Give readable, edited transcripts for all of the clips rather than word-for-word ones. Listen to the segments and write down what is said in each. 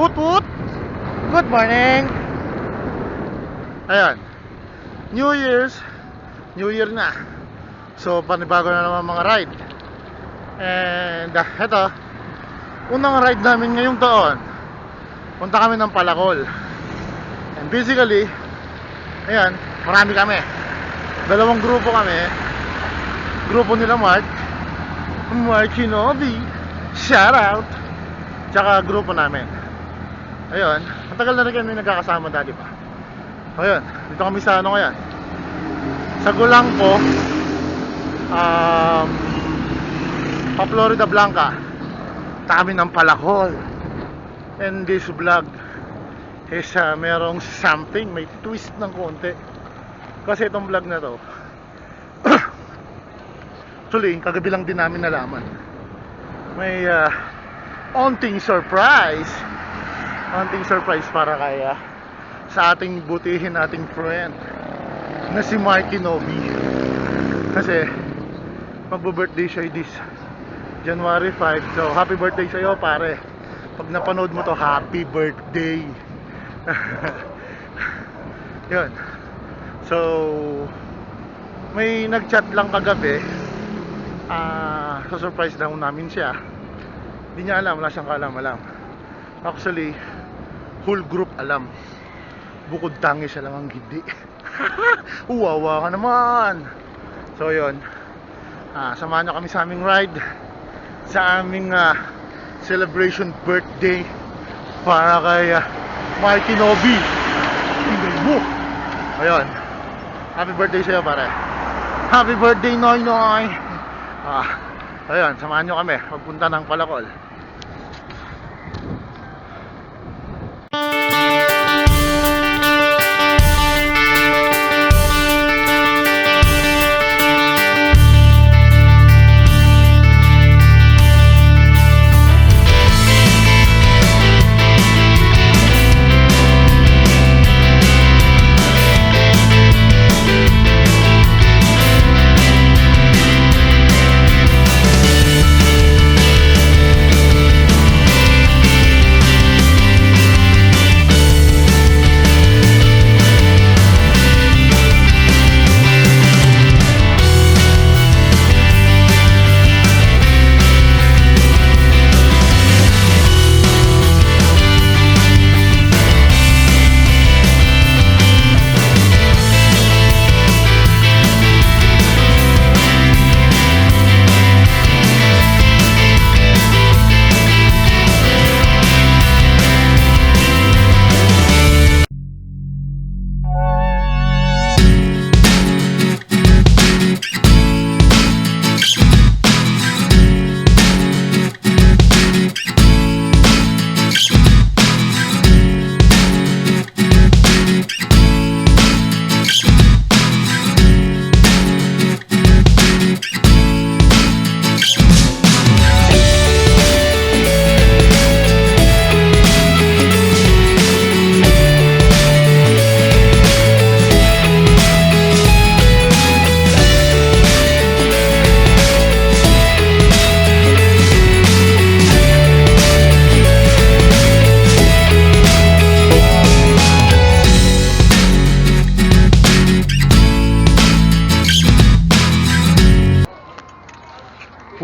Woot woot! Good morning! Ayan, New Year na. So panibago na naman mga ride. And eto, unang ride namin ngayong taon. Punta kami ng Palacol. And basically, ayan, marami kami. Dalawang grupo kami. Grupo nila Mark Shinobi, shout out. Tsaka grupo namin. Ayun, matagal na rin kami nagkakasama dati pa. Ayun, dito kami sa ano ngayon, sa Gulangko, pa Florida Blanca. Punta kami ng Palacol. And this vlog is merong something, may twist ng konti. Kasi itong vlog na to actually, kagabi lang din namin nalaman. May onting surprise para kaya sa ating butihin nating friend na si Marky Nobi. Kasi magbo-birthday siya this January 5. So happy birthday sa iyo, pare. Pag napanood mo to, happy birthday. Yun. So may nag-chat lang kagabi. So-surprise daw namin siya. Hindi niya alam, wala siyang kaalam-alam. Actually, whole group alam. Bukod tangi siya lang ang hindi. Uwawa ka naman. So yun, samahan niyo kami sa aming ride, sa aming celebration birthday para kay Marky Nobi. Tingnan mo. Ayun, happy birthday sa'yo, pare. Happy birthday, Noy Noy. Ayun, samahan nyo kami magpunta ng Palacol.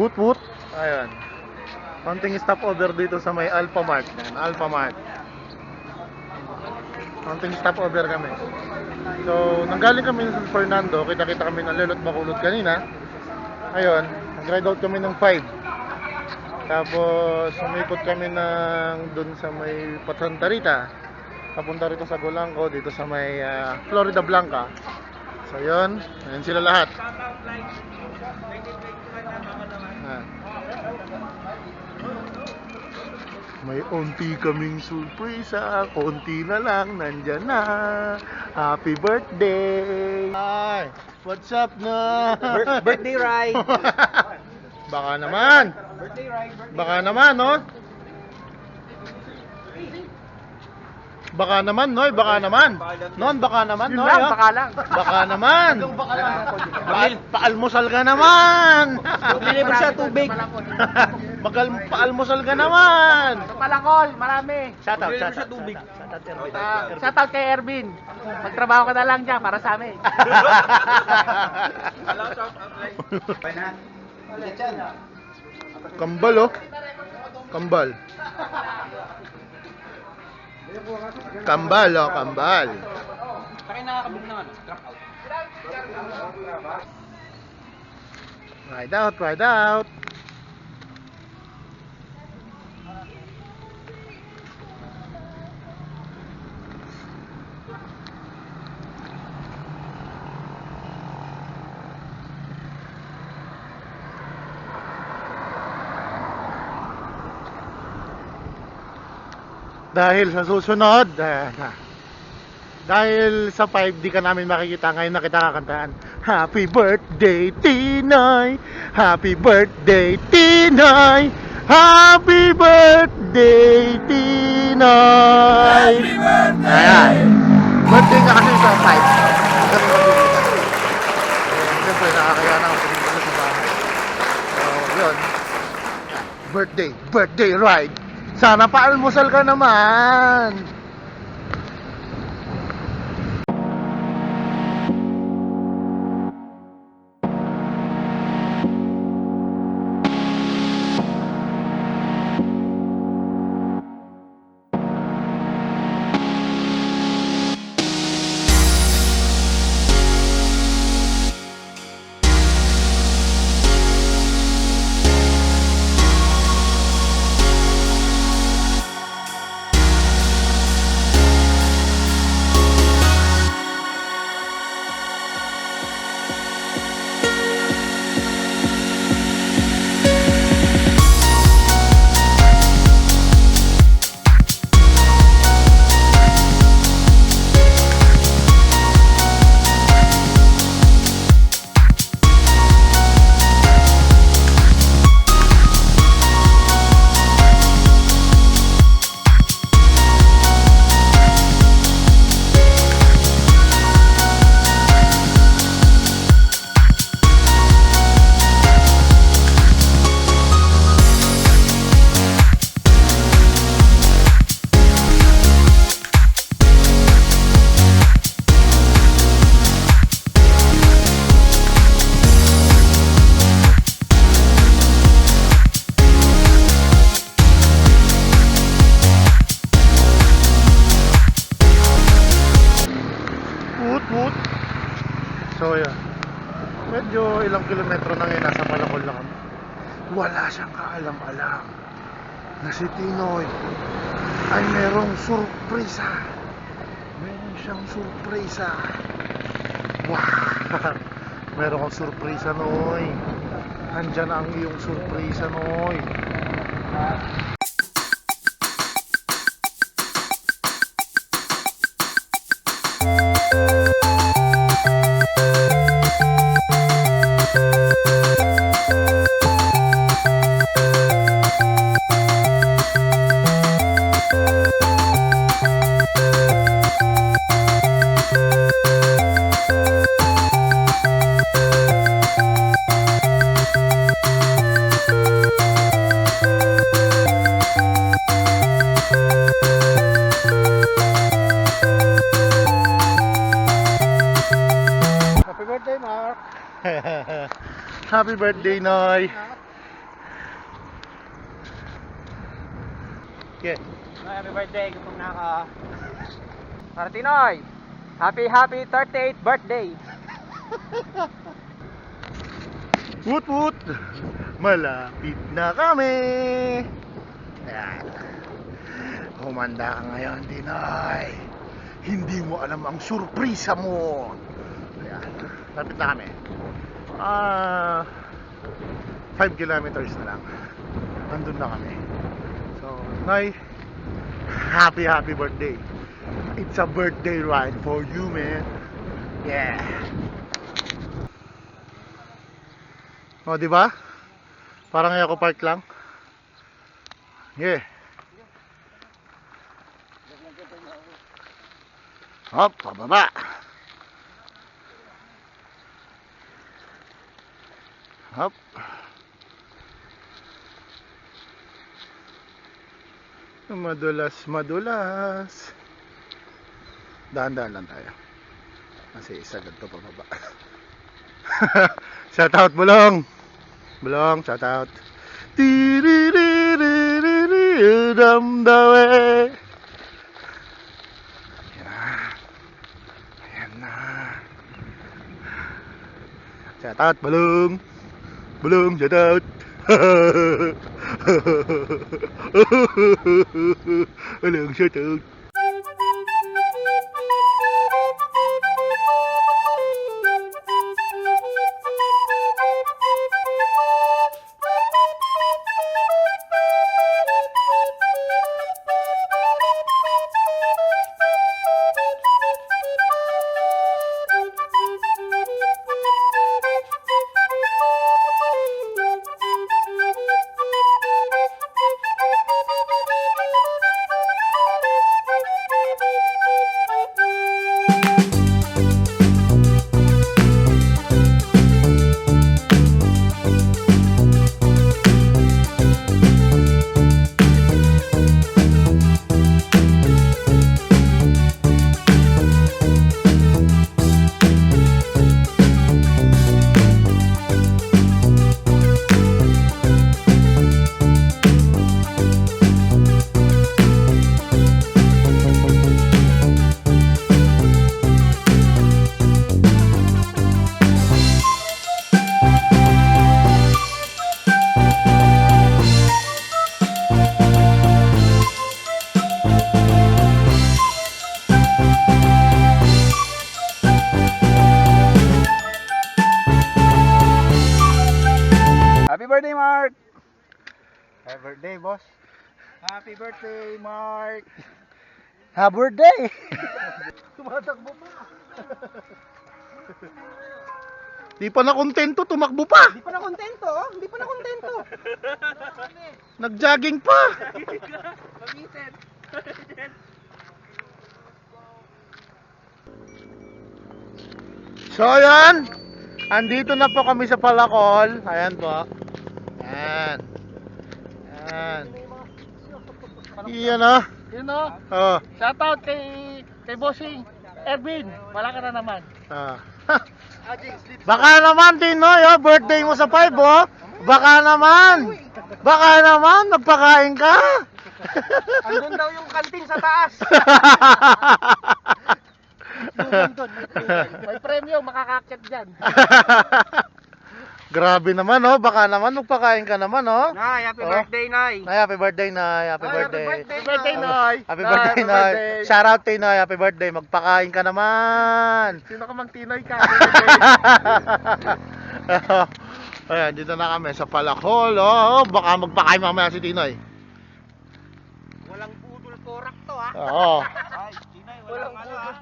Woot woot. Ayun, konting stopover dito sa may Alphamart. Alphamart. Konting stopover kami. So nanggaling kami sa San Fernando, kita-kita kami ng Lelot Bacolod kanina. Ayun, nag-ride out kami ng 5. Tapos umikot kami ng dun sa may Santa Rita, papunta rito sa Gulangko, dito sa may Florida Blanca. So yun, ayun sila lahat. May unti kaming surpresa, konti na lang, nandyan na. Happy birthday! Hi! What's up na? Birthday ride. Baka naman! Birthday ride. Baka naman, no? Baka naman, Noy, baka naman. Non, baka naman, Noy. lang, ah. baka lang. Baka naman. Paalmusal ka naman. Deliver siya tubig. Paalmusal ka naman. Palakol, marami. Shoutout, Deliver siya shoutout. tubig. Shoutout. Shoutout kay Ervin. Magtrabaho ka na lang dyan para sa amin. Kambal, oh. Kambal. Kambal, oh, kambal. Saka nakakabog na drop out. Ride out, ride out. Dahil sa susunod, dahil sa 5 di ka namin makikita, ngayon na kita kakantahan. Happy birthday, Tinoy! Happy birthday, Tinoy! Happy birthday, Tinoy! Happy birthday! Ayan. Birthday ka kasi sa 5. Kami magkikita. Siyempre, nakakaya na ako pumunta sa bahay. So, yun. Birthday ride! Sana paalmusal ka naman. Woot. So yeah. Medyo ilang kilometro na ngayon, nasa Malacol na kami. Wala siyang kaalam-alam na si Tinoy ay merong surpresa. Meron siyang surpresa. Wow! Meron kang surpresa, Noy. Andyan ang iyong surpresa, Noy. Happy birthday, Mark! Happy birthday, Noy! Yeah. Happy birthday kung naka Martinoy. Happy 38th birthday. Woot! Malapit na kami! Ayan. Humanda ka ngayon, Tinoy. Hindi mo alam ang surpresa mo. Ayan. Lapit na kami. 5 kilometers na lang. Nandun na kami. So, Noy, happy birthday. It's a birthday ride for you, man. Yeah. O, di ba? Parang Eco Park lang. Yeah. Hop, pababa. Hop. Madulas, madulas. Dahan-dahan lang tayo. Kasi isa ganito pababa. Shout out, Bulong. Bulong, shout out. Tiriririririri, damdawe. Ayan na. Ayan na. Shout out, Bulong. Bulong, shout out. Bulong, shout out. Happy birthday, Mark! Happy birthday, boss. Happy birthday, Mark! Happy birthday! Tumatakbo pa! Di pa na kontento, tumakbo pa. Hindi pa na kontento, oh! Hindi pa na kontento! Nag-jogging pa. Pamitin! So, ayan. Andito na po kami sa Palacol. Ayan po. Ayan. Ayan. Iyan o. Yun o! Oh. Shoutout kay Bossing Erwin! Wala ka na naman. Ah. Baka naman, Tinoy, oh, birthday mo sa 5, oh. Baka naman. Baka naman, magpakain ka. Andun daw yung kantin sa taas! Doon, may premyo, makakakyat dyan. Grabe naman, oh. Baka naman, magpakain ka naman, oh. Nay, happy Oh. birthday, Nay! Ay, happy birthday, Nay. Happy Ay, birthday. Happy birthday, Nay! Happy birthday, Nay. Shout out to Nay. Happy birthday. Magpakain ka naman. Sino ka mang Tinoy ka? Ayan, dito na kami sa Palacol. Oh, baka magpakain mamaya si Tinoy. Walang budol korak to, ha? Oo. Ay, Tinoy, walang ano, ha?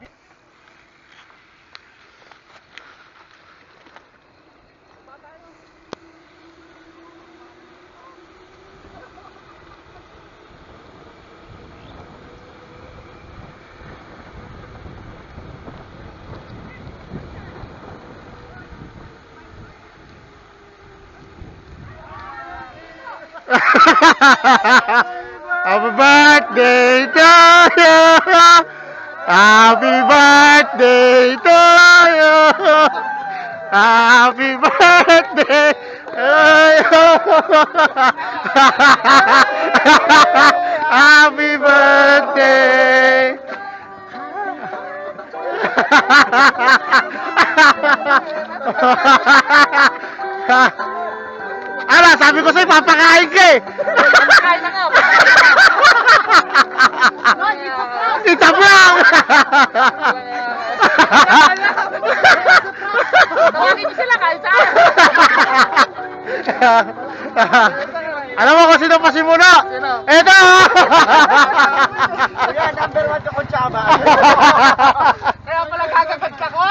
Happy birthday to you. Happy birthday to you. Happy birthday to you. Happy birthday. Ala, sabi ko sa'yo, papakain ka eh. Kain na ka! Tita Brown! Tawagin niyo sila, kain saan? Alam mo kung sino pasimula? Sino? Eto! Yan, number 1 sa Konchaba. Kaya pala gagagad ka ko?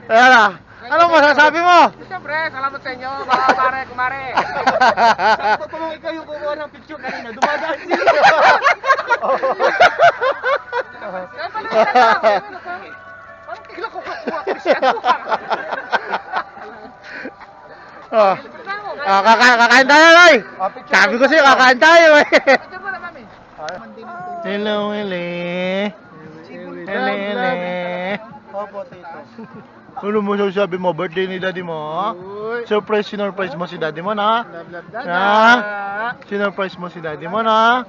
Ayan na. Ano masasabi mo? Siyempre, salamat sa inyo, mga pare, kumare. Sakto po ikaw yung kukuha ng picture kanina, dumadaan sila. Parang bigla ko kukuha ko siya. Oh. Kakain tayo, Noy. Sabi ko sa'yo, kakain tayo eh. Picture mo na, mami. Hello, Ele. Ele. Opo, tito. Ano mo sabi mo? Birthday ni daddy mo? Surprise mo si daddy mo na? Ha? Sinurprise mo si daddy mo na?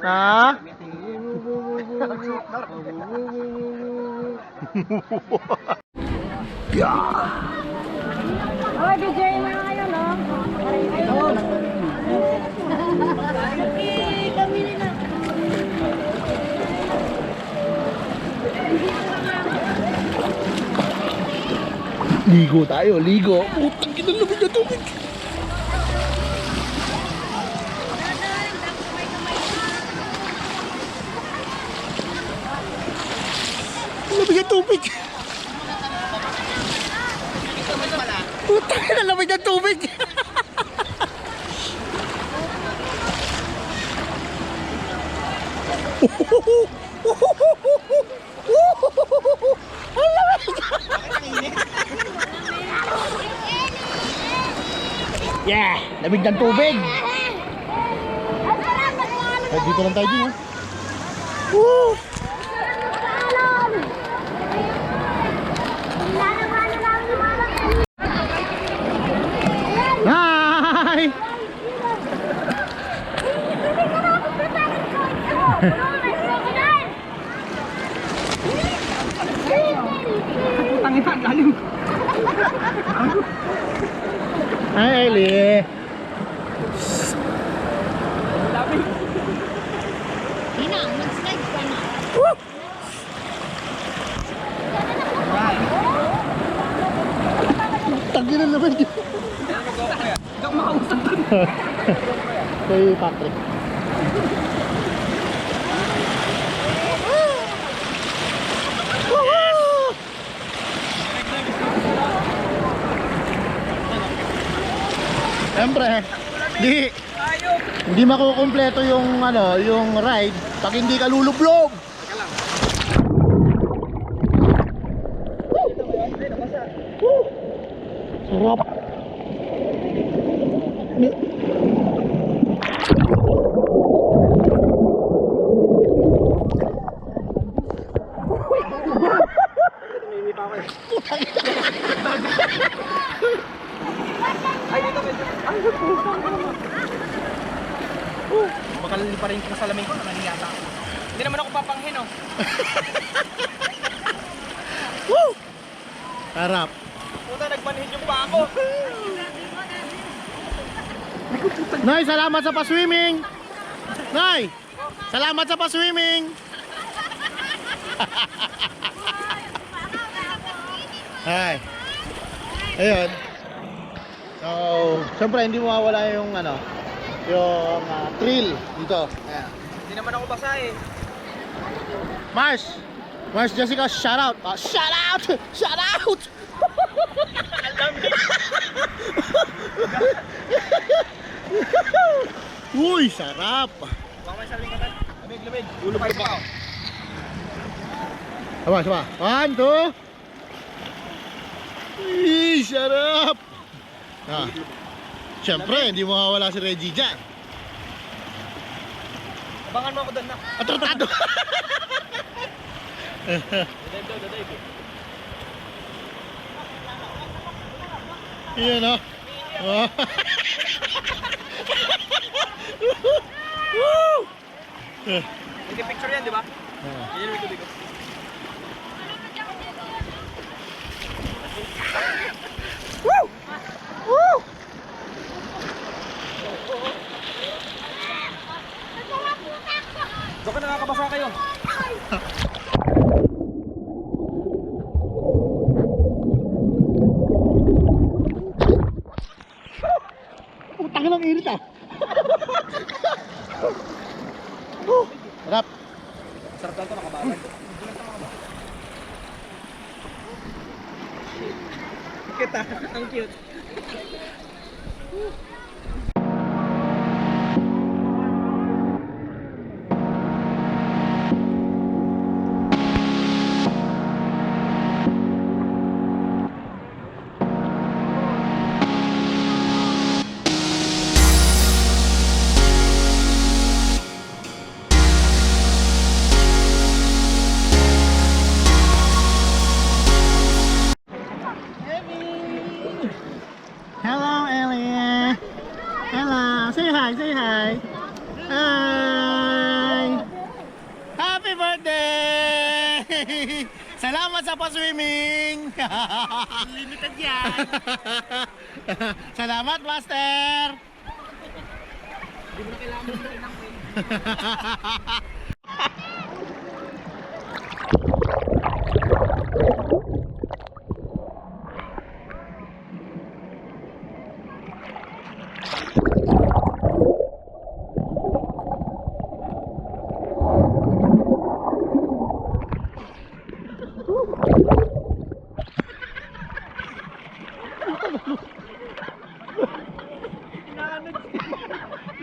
Ha? Hoy, DJ na ngayon, no? Ayun. Kami na. Ligo tayo, ligo. Putang kinalabig na tubig. Lamig na tubig. Putang kinalabig na tubig. Yeah! Lamig ng tubig! Dito lang tayo din, ha? Woo! Hi! Tangina, galing. Hi, Ellie! Hinang, mag-slide ka na. Tangin na naman yun! Hindi ako makausap doon. Kay Patrick. Siyempre, hindi makukumpleto yung yung ride pag hindi ka lulublob. Sarap. Ay, dito medyo. Ay, baka pa rin ko sa salamin ko, nangyayata ako. Hindi naman ako papanghin, oh. Woo! Sarap. Puta, nagmanhid yung pa ako. Nay, salamat sa pa-swimming. Nay, salamat sa pa-swimming. Hi. Ayun. So, siyempre hindi mawawala yung yung thrill dito. Ayan. Hindi naman ako basa eh. Mars Jessica, shout out. Shout out. Shout out. Uy, sarap. Baka may saling kagat. Lamig. Ulo pa pa. Sama. 1, 2. Uy, sarap. Siyempre, hindi mo mawawala si Reggie dyan. Abangan mo ako doon na. Atratado. Dadive. Iyan o. Oh. Woo! Hindi picture yan, di ba? Yan yung tubig ko. Woo! Woo! Baka nakakabasa kayo. Putang ng init ah. Sarap. Sarap lang ito, makabasag. Kita, ang cute. Hello, Ellie. Hello. Say hi, say hi. Hi. Happy birthday! Salamat sa pa-swimming! Limited yan. Salamat, Master! Hindi mo na kailangan mo ng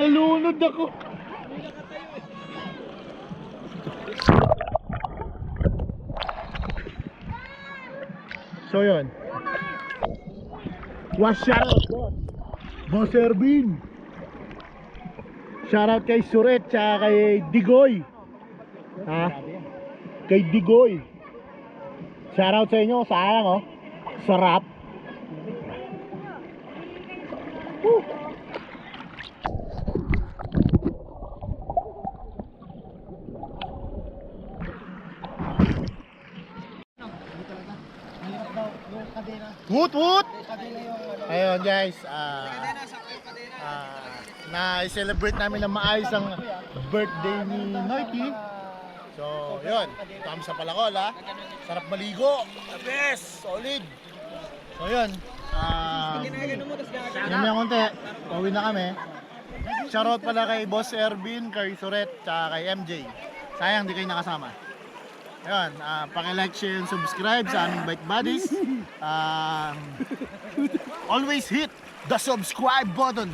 Nalunod ako. So yun. Shoutout boss. Boss Ervin. Shoutout kay Suret tsaka kay Digoy. Ha? Kay Digoy. Shoutout sa inyo. Sayang oh. Sarap. Woo. Woot woot! Ayun guys, na-celebrate namin na maayos ang birthday ni Noity. So, yun. Ito kami sa Palacol, ha. Sarap maligo. The best! Solid! So, yun. Yun yung konti. Pauwi na kami. Shoutout pala kay Boss Ervin, kay Suret, tsaka kay MJ. Sayang, di kayo nakasama. Ayun, paki-like, share, and subscribe sa aming Bike Buddies. Always hit the subscribe button.